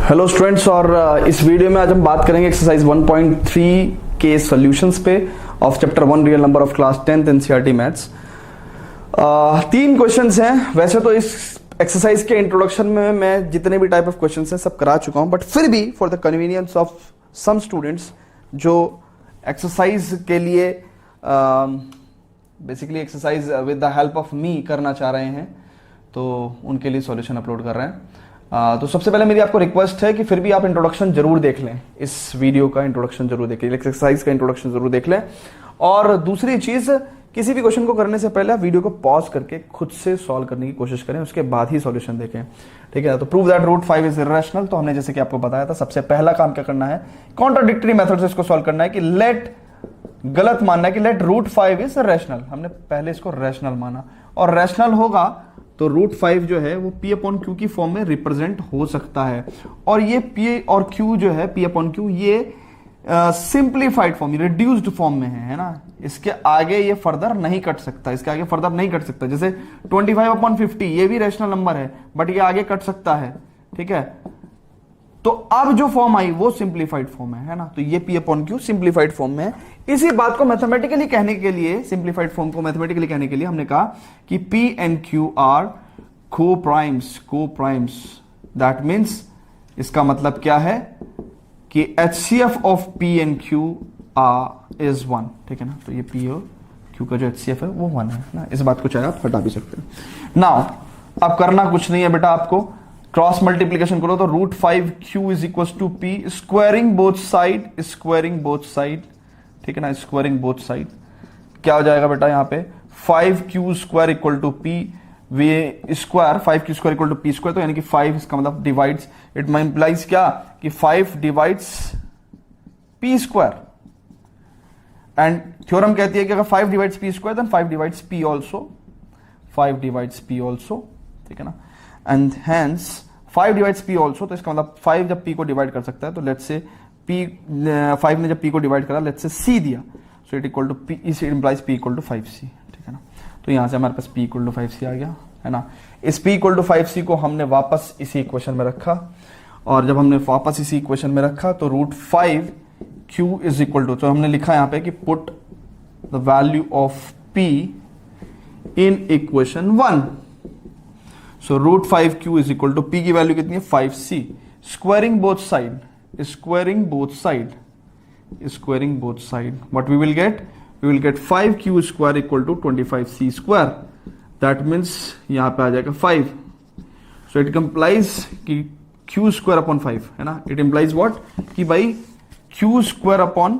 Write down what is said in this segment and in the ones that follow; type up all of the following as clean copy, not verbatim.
Hello students, और इस video में आज हम बात करेंगे एक्सरसाइज 1.3 के सॉल्यूशंस पे of chapter 1 real number of class 10th NCERT maths. 3 questions हैं। वैसे तो इस एक्सरसाइज के इंट्रोडक्शन में मैं जितने भी टाइप ऑफ क्वेश्चंस हैं सब करा चुका हूं, बट फिर भी for the convenience of some students जो एक्सरसाइज के लिए basically exercise with the help of me करना चाह रहे हैं, तो उनके लिए सॉल्यूशन अपलोड कर रहे हैं। तो सबसे पहले मेरी आपको रिक्वेस्ट है कि फिर भी आप इंट्रोडक्शन जरूर देख लें, इस वीडियो का इंट्रोडक्शन जरूर देख लें, एक्सरसाइज का इंट्रोडक्शन जरूर देख लें। और दूसरी चीज, किसी भी क्वेश्चन को करने से पहले आप वीडियो को पॉज करके खुद से सॉल्व करने की कोशिश करें, उसके बाद ही सॉल्यूशन देखें, ठीक है। तो prove that root 5 is irrational, तो हमने जैसे कि आपको बताया था सबसे पहला काम क्या करना है, कॉन्ट्राडिक्टरी मेथड से इसको सॉल्व करना है कि लेट, गलत मानना है कि लेट रूट 5 इज रैशनल। हमने पहले इसको रैशनल माना, और रैशनल होगा तो रूट 5 जो है वो P अपॉन Q की फॉर्म में रिप्रेजेंट हो सकता है। और ये P और Q जो है, P अपॉन Q, ये सिंप्लीफाइड फॉर्म, रिड्यूस्ड फॉर्म में है ना। इसके आगे ये फर्दर नहीं कट सकता, इसके आगे फर्दर नहीं कट सकता। जैसे 25 अपॉन 50 ये भी रैशनल नंबर है, बट ये आगे कट सकता है, ठीक है। तो अब जो फॉर्म आई वो सिंप्लीफाइड फॉर्म है ना। तो ये P upon Q simplified form में है। इसी बात को मैथमेटिकली कहने के लिए, सिंप्लीफाइड फॉर्म को मैथमेटिकली कहने के लिए हमने कहा कि P and Q are coprimes. That means इसका मतलब क्या है कि HCF of P and Q is 1, ठीक है ना। तो ये P और Q का जो HCF है वो 1 है ना। इस बात को चाहे आप हटा भी सकते हैं। नाउ अब करना कुछ नहीं है बेटा, आपको क्रॉस मल्टीप्लीकेशन करो तो root 5Q is equal to P, squaring both side, ठीक है ना, स्क्वायरिंग बोथ साइड। क्या हो जाएगा बेटा यहाँ पे 5Q square equal to P, we square 5Q square equal to P square, तो यानी कि 5 इसका मतलब डिवाइड्स, इट इंप्लाइज क्या कि 5 divides P square. And theorem कहती है कि अगर 5 divides P square then 5 divides P also, 5 divides P also, ठीक है ना। And hence 5 divides P also, तो इसका मतलब 5 जब P को डिवाइड कर सकता है, तो लेट्स से 5 ने जब P को डिवाइड करा, लेट्स से C दिया, so it equal to P, it implies P equal to 5C, ठीक है ना। तो यहां से हमारे पास P इक्वल टू 5C आ गया, है ना। इस P इक्वल टू 5C को हमने वापस इसी इक्वेशन में रखा, और जब हमने वापस इसी इक्वेशन में रखा तो root 5Q is equal to, तो हमने लिखा यहां पे कि put the value of P in equation 1। So root 5Q is equal to P की वैल्यू कितनी है 5C, squaring both side, what we will get 5Q square equal to 25C square, that means यहां पे आ जाएगा 5, so it implies कि Q square upon 5 है ना। it implies what कि भाई Q square upon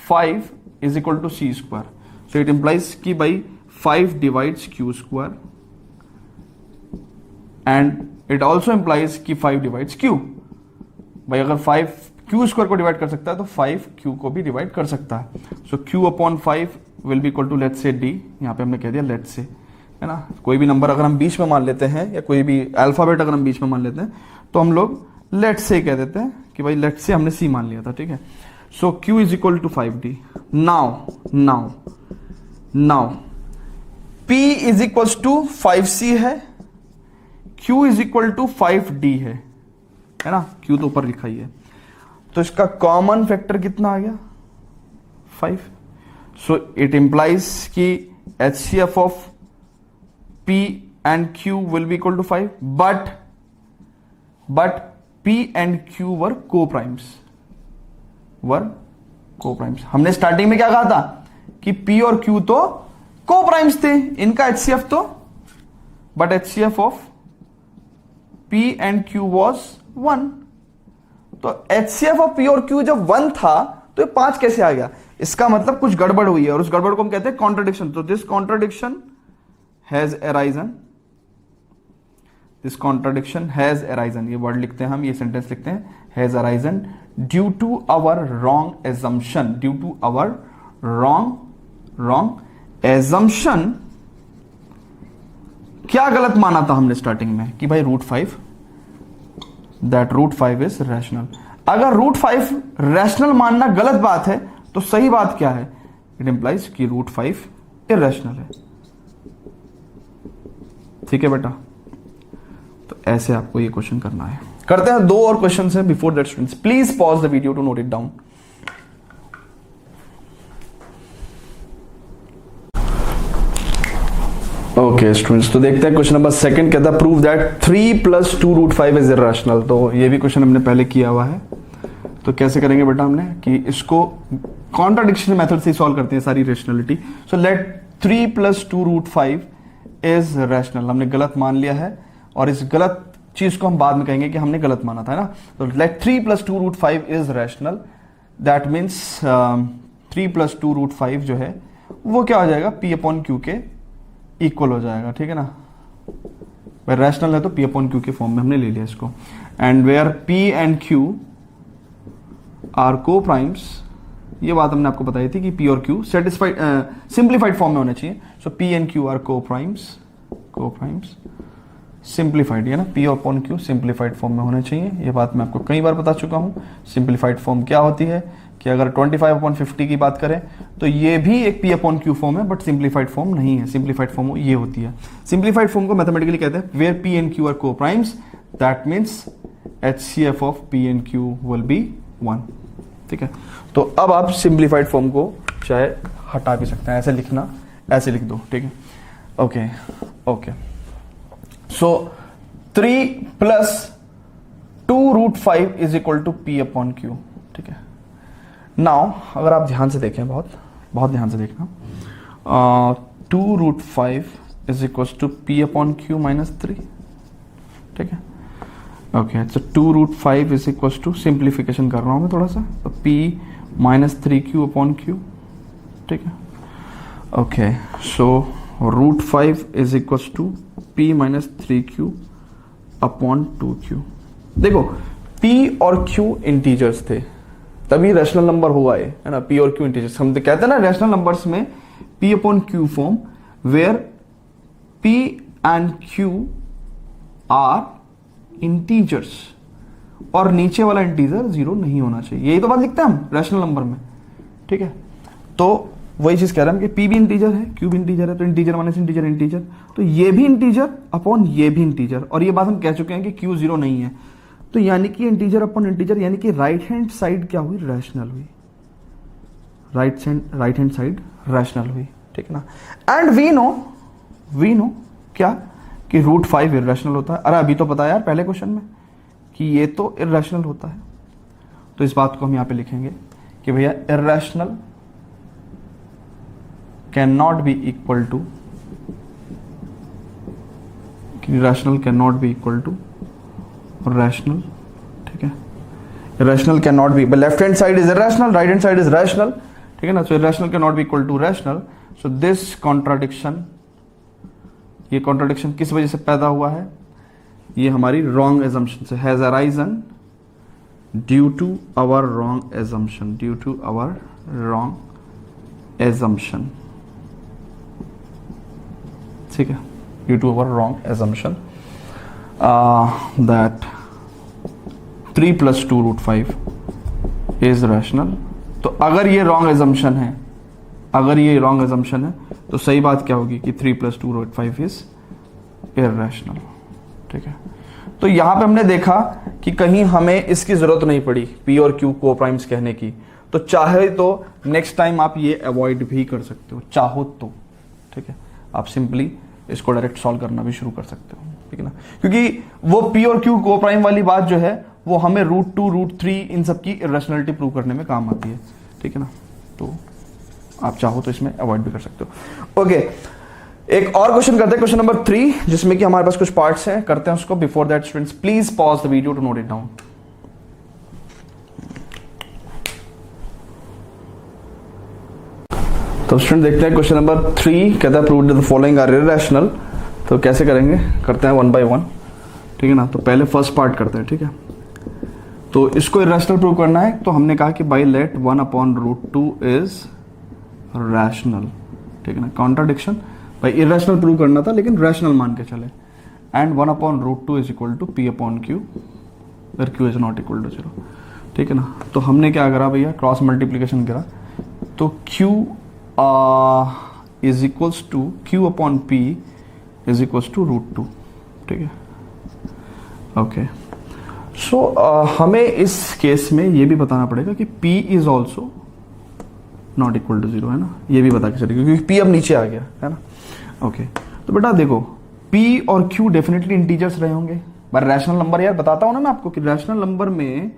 5 is equal to C square, so it implies कि भाई 5 divides Q square, and it also implies कि 5 divides Q। भाई अगर 5 Q स्क्वायर को डिवाइड कर सकता है तो 5Q को भी डिवाइड कर सकता है। So Q upon 5 will be equal to let's say D, यहाँ पे हमने कह दिया लेट्स से, है ना। कोई भी नंबर अगर हम बीच में मान लेते हैं, या कोई भी अल्फाबेट अगर हम बीच में मान लेते हैं, तो हम लोग लेट्स से कह देते हैं कि भाई लेट्स से हमने C मान लिया था, ठीक है। So Q is equal to 5D। Now P is equal to 5C है, Q is equal to 5D है ना। Q तो ऊपर लिखा ही है, तो इसका कॉमन फैक्टर कितना आ गया 5। सो इट इंप्लाइज कि HCF of P and Q will be equal to 5, but P and Q were coprimes, हमने स्टार्टिंग में क्या कहा था कि P और Q तो को-प्राइम्स थे, इनका HCF तो, but HCF of P and Q was 1। तो HCF ऑफ P और Q जब 1 था तो ये 5 कैसे आ गया? इसका मतलब कुछ गड़बड़ हुई है, और उस गड़बड़ को हम कहते हैं कॉन्ट्रडिक्शन। तो दिस कॉन्ट्रडिक्शन हैज अराइजन, ये वर्ड लिखते हैं हम, ये सेंटेंस लिखते हैं has arisen due to our wrong assumption. क्या गलत माना था हमने स्टार्टिंग में कि भाई रूट 5 इज रैशनल। अगर रूट 5 रैशनल मानना गलत बात है तो सही बात क्या है? इट इंप्लाइज कि रूट 5 इरैशनल है, ठीक है बेटा। तो ऐसे आपको ये क्वेश्चन करना है। करते हैं, 2 और क्वेश्चन हैं before that students please pause the video to note it down. Okay students, तो देखते हैं क्वेश्चन नंबर 2 कहता है प्रूव दैट 3 + 2√5 इज इरेशनल। तो ये भी क्वेश्चन हमने पहले किया हुआ है, तो कैसे करेंगे बेटा हमने कि इसको कॉन्ट्राडिक्शन मेथड से सॉल्व करते हैं सारी rationality. So let 3 + 2√5 is rational, हमने गलत मान लिया है और इस गलत चीज को हम बाद में कहेंगे कि हमने गलत माना था, है ना। तो let 3 + 2√5 is rational, that means 3 + 2√5 जो है वो क्या हो जाएगा, P/Q के इक्वल हो जाएगा, ठीक है ना। भाई रैशनल है तो P/Q के फॉर्म में हमने ले लिया इसको। And where P and Q are को प्राइम्स, ये बात हमने आपको बताई थी कि P और Q सेटिस्फाइड सिंप्लीफाइड फॉर्म में होने चाहिए। सो P एंड Q आर को प्राइम्स सिंप्लीफाइड, है ना, P और Q सिंप्लीफाइड फॉर्म में होने चाहिए। ये बात मैं आपको कई बार बता चुका हूं। सिंप्लीफाइड फॉर्म क्या होती है कि अगर 25/50 की बात करें तो ये भी एक P/Q फॉर्म है, बट सिंप्लीफाइड फॉर्म नहीं है। सिंप्लीफाइड फॉर्म ये होती है, सिंप्लीफाइड फॉर्म को मैथमेटिकली कहते हैं where P and Q are को primes, that means HCF of P and Q will be 1, ठीक है। तो अब आप सिंप्लीफाइड फॉर्म को चाहे हटा भी सकते हैं, ऐसे लिखना, ऐसे लिख दो, ठीक है। Okay so 3 + 2√5 is equal to P/Q, ठीक है। नाउ अगर आप ध्यान से देखें, बहुत ध्यान से देखना, 2√5 इज इक्वल टू P/Q - 3, ठीक है। Okay so 2√5 is equal to, simplification कर रहा हूं मैं थोड़ा सा, तो P - 3Q/Q, ठीक है। Okay so √5 is equal to P - 3Q/2Q। देखो P और Q इंटीजर्स थे, तभी रैशनल नंबर हुआ है ना। P और Q इंटीजर्स, हम तो कहते हैं ना रैशनल नंबर्स में P/Q form where P and Q are integers और नीचे वाला इंटीजर 0 नहीं होना चाहिए। यही तो बात लिखते हैं हम रैशनल नंबर में, ठीक है। तो वही चीज कह रहे हैं कि P भी इंटीजर है, Q भी इंटीजर है, तो इंटीजर माइनस इंटीजर, तो ये भी इंटीजर अपॉन ये भी इंटीजर। और ये बात हम कह चुके हैं कि Q 0 नहीं है, तो यानी कि इंटीजर अपॉन इंटीजर, यानी कि राइट हैंड साइड क्या हुई, रैशनल हुई, राइट हैंड साइड रैशनल हुई, ठीक है ना। एंड वी नो क्या कि √5 इरेशनल होता है। अरे अभी तो पता है यार पहले क्वेश्चन में कि ये तो इरेशनल होता है, तो इस बात को हम यहां पे लिखेंगे कि भैया irrational can not be equal to, rational can not be equal to rational, ठीक है। Irrational can not be, left hand side is irrational, right hand side is rational, ठीक है ना। So irrational can not be equal to rational. So this contradiction, ये contradiction किस वजह से पैदा हुआ है, ये हमारी रॉन्ग एजम्पशन से, has arisen due to our wrong assumption, due to our wrong assumption, ठीक है, due to our wrong assumption that 3 + 2√5 is rational. तो अगर ये रॉन्ग एजम्पशन है, तो सही बात क्या होगी कि 3 + 2√5 इज इररेशनल, ठीक है। तो यहां पे हमने देखा कि कहीं हमें इसकी जरूरत नहीं पड़ी P और Q को प्राइम्स कहने की, तो चाहे तो नेक्स्ट टाइम आप ये अवॉइड भी कर सकते हो, चाहो तो, ठीक है। आप सिंपली इसको डायरेक्ट सॉल्व करना भी शुरू कर सकते हो, ठीक है ना, क्योंकि वो P और Q को प्राइम वाली बात जो है वो हमें √2, √3 इन सब की इरेशनलिटी प्रूव करने में काम आती है, ठीक है ना। तो आप चाहो तो इसमें अवॉइड भी कर सकते हो। ओके, एक और क्वेश्चन करते हैं, क्वेश्चन नंबर 3, जिसमें कि हमारे पास कुछ पार्ट्स हैं, करते हैं उसको। Before that students please pause the video to note it down. तो स्टूडेंट देखते हैं क्वेश्चन नंबर 3 कहता है prove the following are irrational. तो कैसे करेंगे, करते हैं 1 by 1, ठीक है ना। तो पहले फर्स्ट पार्ट करते हैं, ठीक है। तो इसको इरेशनल प्रूव करना है, तो हमने कहा कि बाई लेट 1/√2 इज रैशनल, ठीक है ना। कॉन्ट्राडिक्शन, भाई इरेशनल प्रूव करना था लेकिन रैशनल मान के चले। And 1/√2 is equal to P/Q where Q is not equal to 0, ठीक है ना। तो हमने क्या करा भैया, क्रॉस मल्टीप्लीकेशन करा, तो Q is equals to Q/P is equals to √2, ठीक है। ओके, सो हमें इस केस में ये भी बताना पड़ेगा कि P is also not equal to 0, है ना, ये भी बता के चलिए क्योंकि P अब नीचे आ गया है ना। ओके तो बेटा देखो P और Q डेफिनेटली इंटीजर्स रहे होंगे, पर रैशनल नंबर यार बताता हूं ना मैं आपको कि रैशनल नंबर में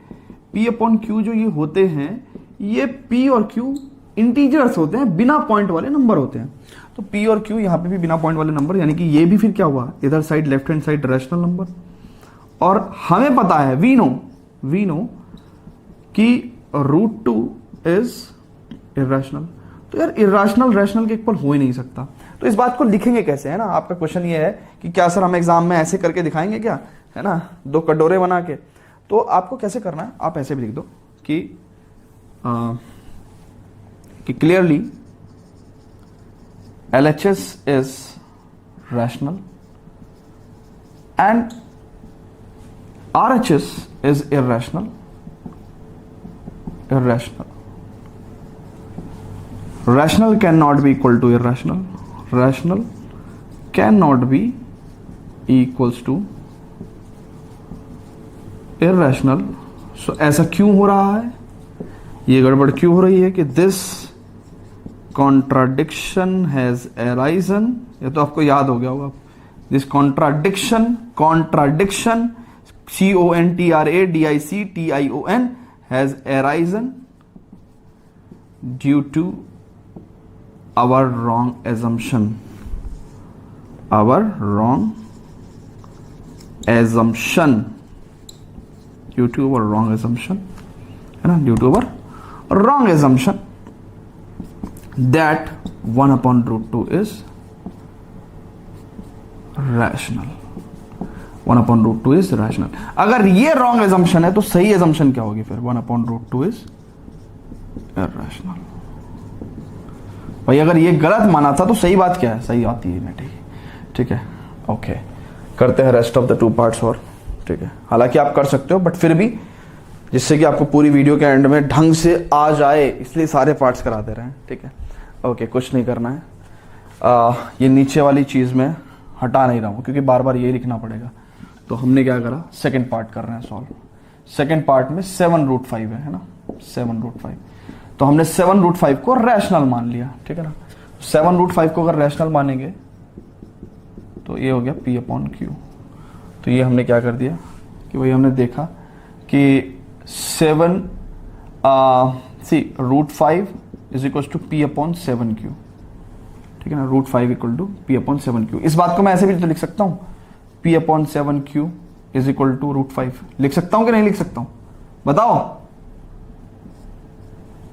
P अपॉन Q जो ये होते हैं, ये P और Q इंटीजर्स होते हैं, बिना पॉइंट वाले नंबर होते हैं। तो P और Q यहां पे भी बिना पॉइंट वाले नंबर, यानी कि ये भी फिर क्या हुआ, इधर side left hand side rational number. और हमें पता है वी नो कि √2 इज इर्रेशनल। तो यार इर्रेशनल रैशनल के इक्वल हो ही नहीं सकता, तो इस बात को लिखेंगे कैसे, है ना। आपका क्वेश्चन ये है कि क्या सर हम एग्जाम में ऐसे करके दिखाएंगे क्या, है ना, दो कटोरे बना के। तो आपको कैसे करना है, आप ऐसे भी लिख दो कि clearly LHS is rational and RHS is irrational. Rational cannot be equal to irrational. Rational cannot be equals to irrational. So ऐसा क्यों हो रहा है, ये गड़बड़ क्यों हो रही है कि this contradiction has arisen, ये तो आपको याद हो गया होगा। This contradiction CONTRADICTION has arisen due to our wrong assumption. Due to our wrong assumption, है ना, due to our wrong assumption that 1 upon √2 is rational. 1 upon √2 is rational. अगर ये रॉन्ग एजम्पशन है तो सही एजम्पशन क्या होगी फिर, 1 upon √2 is irrational. भाई अगर ये गलत माना था तो सही बात क्या है, सही आती है बेटी, ठीक है। ओके करते हैं रेस्ट ऑफ द 2 पार्ट्स और, ठीक है। हालांकि आप कर सकते हो बट फिर भी जिससे कि आपको पूरी वीडियो के एंड में ढंग से आ जाए, इसलिए सारे पार्ट्स करा दे रहे हैं, ठीक है। ओके कुछ नहीं करना है, ये नीचे वाली चीज में हटा नहीं रहा हूं क्योंकि बार बार ये लिखना पड़ेगा। तो हमने क्या करा, सेकंड पार्ट कर रहे हैं सॉल्व। सेकंड पार्ट में 7√5 है ना, 7√5। तो हमने 7√5 को रैशनल मान लिया, ठीक है ना। 7√5 को अगर रैशनल मानेंगे तो ये हो गया P अपॉन Q। तो ये हमने क्या कर दिया कि वही हमने देखा कि √5 is equal to P upon 7Q, ठीक है ना। √5 equal to P upon 7Q। इस बात को मैं ऐसे भी तो लिख सकता हूं, P upon 7Q is equal to √5। लिख सकता हूं कि नहीं लिख सकता हूं, बताओ।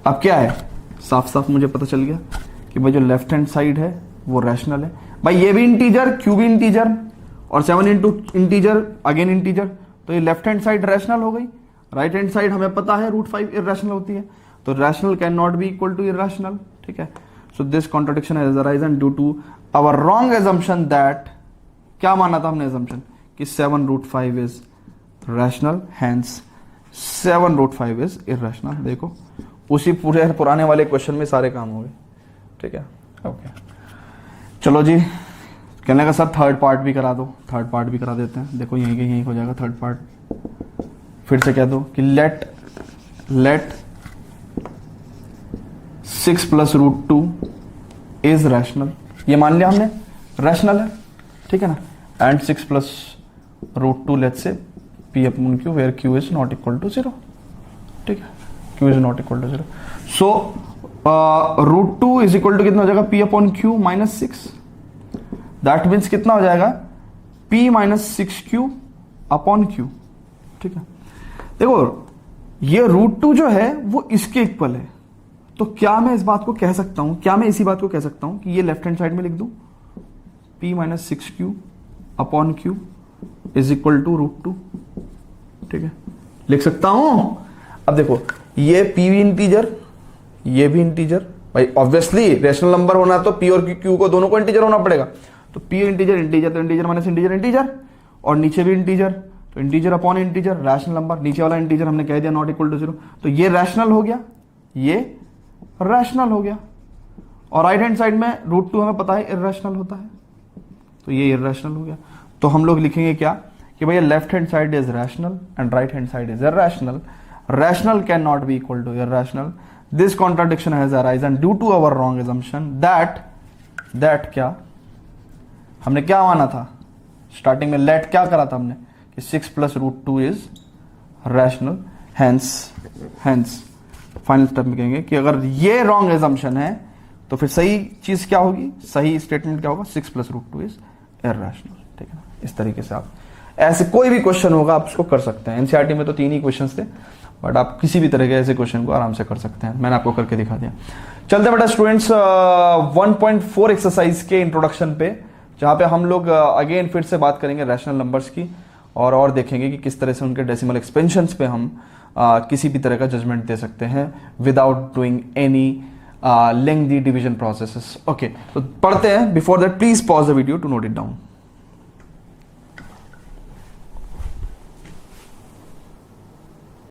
अब क्या है, साफ साफ मुझे पता चल गया कि भाई जो लेफ्ट हैंड साइड है वो रैशनल है। भाई ये भी इंटीजर, Q भी इंटीजर और 7 इंटू इंटीजर अगेन इंटीजर, तो ये लेफ्ट हैंड साइड रैशनल हो गई। राइट हैंड साइड हमें पता है √5 इररेशनल होती है, तो rational can not be equal to irrational, ठीक है। So this contradiction has arisen due to our wrong assumption that, क्या माना था हमने एजम्पशन कि 7√5 is rational, hence 7√5 is irrational. देखो उसी पूरे पुराने वाले क्वेश्चन में सारे काम हो गए, ठीक है। ओके चलो जी, कहने का सर थर्ड पार्ट भी करा दो, थर्ड पार्ट भी करा देते हैं। देखो यहीं हो जाएगा थर्ड पार्ट। फिर से कह दो कि लेट 6 प्लस √2 इज रैशनल, ये मान लिया हमने रैशनल है, ठीक है ना। And 6 plus √2 let's say P upon Q where Q is not equal to 0, ठीक है। Q is not equal to 0। So √2 is equal to कितना हो जाएगा, P upon Q minus 6। That means कितना हो जाएगा, P minus 6Q upon Q, ठीक है। देखो ये √2 जो है वो इसके इक्वल है, तो क्या मैं इस बात को कह सकता हूं, क्या मैं इसी बात को कह सकता हूं कि ये लेफ्ट हैंड साइड में लिख दूं, P minus 6Q upon Q is equal to √2, ठीक है, लिख सकता हूं। अब देखो ये P भी इंटीजर, ये भी इंटीजर, भाई ऑब्वियसली रैशनल नंबर होना तो P और Q को दोनों को इंटीजर होना पड़ेगा। तो P इंटीजर इंटीजर तो इंटीजर माइनस इंटीजर इंटीजर, और नीचे भी इंटीजर तो integer upon integer, rational number, नीचे वाला इंटीजर हमने कह दिया नॉट इक्वल टू 0। तो ये रैशनल हो गया, ये रैशनल हो गया, और राइट हैंड साइड में √2 हमें पता है इररेशनल होता है, तो ये इररेशनल हो गया। तो हम लोग लिखेंगे क्या कि भैया left hand side is rational and right hand side is irrational, rational can not be equal to irrational, this contradiction has arisen due to our wrong assumption that क्या हमने क्या माना था स्टार्टिंग में, लेट क्या करा था हमने कि 6 + √2 is rational, hence final step में कहेंगे कि अगर ये रॉन्ग assumption है तो फिर सही चीज क्या होगी, सही स्टेटमेंट क्या होगा, 6 + √2 इज इरैशनल। ठीक है ना, इस तरीके से आप ऐसे कोई भी क्वेश्चन होगा आप उसको कर सकते हैं। एनसीईआरटी में तो 3 ही क्वेश्चंस थे, बट आप किसी भी तरह के ऐसे क्वेश्चन को आराम से कर सकते हैं, मैंने आपको करके दिखा दिया। चलते बेटा स्टूडेंट्स 1.4 एक्सरसाइज के इंट्रोडक्शन पे, जहां पे हम लोग अगेन फिर से बात करेंगे रैशनल नंबर्स की और देखेंगे कि किस तरह से उनके डेसिमल एक्सपेंशंस पे हम किसी भी तरह का जजमेंट दे सकते हैं without doing any lengthy division processes. Okay, तो पढ़ते हैं। Before that please pause the video to note it down.